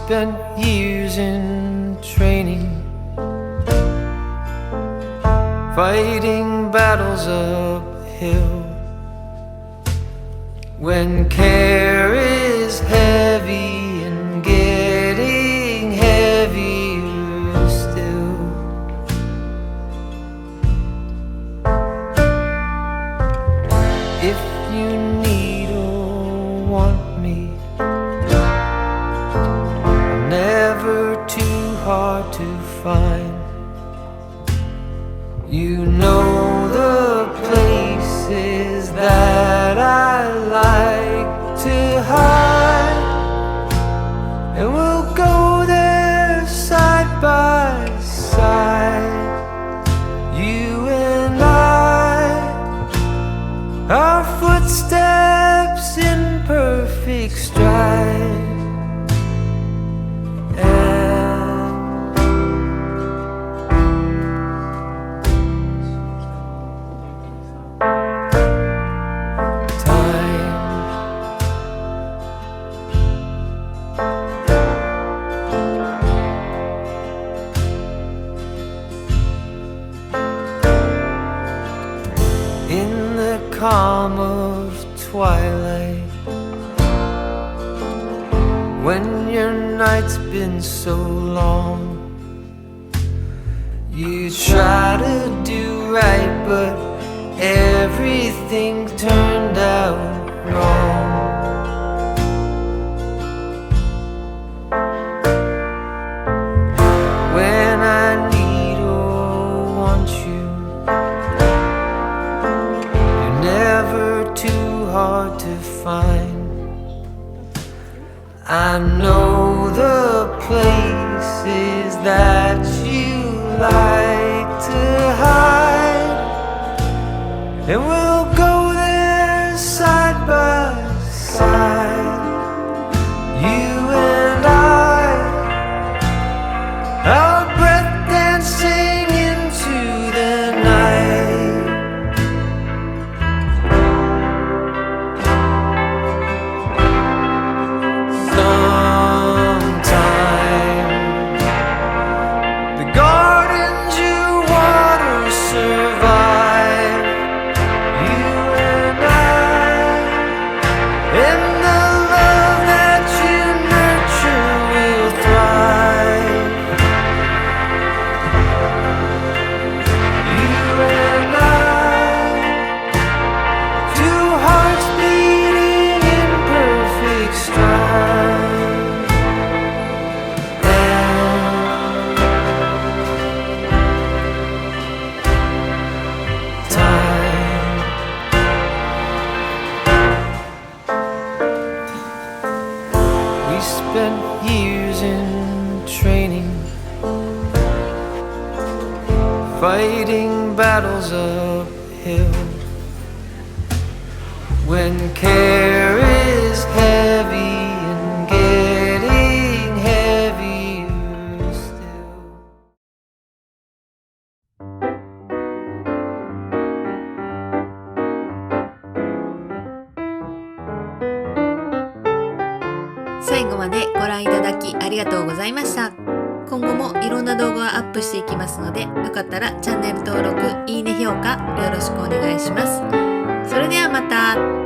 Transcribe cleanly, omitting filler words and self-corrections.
spent years in training, fighting battles uphill. When care is heavy and getting heavier still, if you need or want me, I'm never too hard to find. You know the places that I like to hide, and we'll go there side by side. You and I, our footsteps in perfect stride. In the calm of twilight, when your night's been so long, you try to do right, but everything turned out wrong. When I need or want you, never too hard to find. I know the places that you like to hide, and we'll go there side by side. You and I, our breath dancing into the night. We spent years in training, fighting battles uphill. When care is heavy and getting heavier still. 最後までご覧いただきありがとうございました。今後もいろんな動画をアップしていきますので、よかったらチャンネル登録、いいね評価よろしくお願いします。それではまた。